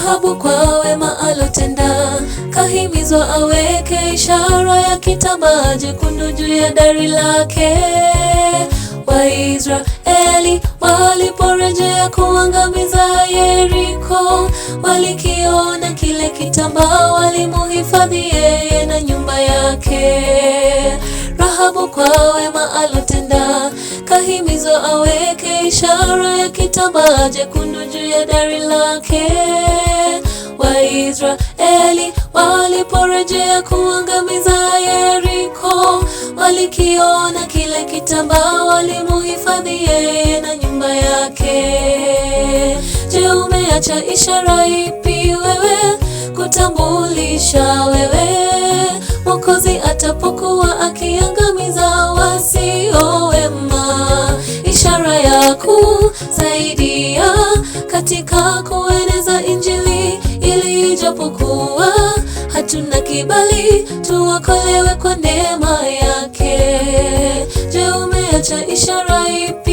Rahabu kwa wema alotenda, kahimizwa aweke ishara ya kitambaa jekundu juu ya dari lake. Waisraeli waliporejea kuangamiza Yeriko, walikiona kile kitambaa, walimuhifadhi yeye na nyumba yake. Rahabu kwa wema alotenda, kahimizwa aweke ishara ya kitambaa jekundu juu ya dari lake. Waisraeli waliporejea kuangamiza Yeriko, walikiona kile kitambaa, walimuhifadhi yeye na nyumba yake. Je, umeacha ishara ipi wewe kutambulisha wewe Mwokozi atapokuwa akiangamiza wasio wema? Ishara ya kusaidia katika kueneza Injili, ili ijapokuwa hatuna kibali, tuokolewe kwa neema yake. Je, umeacha ishara ipi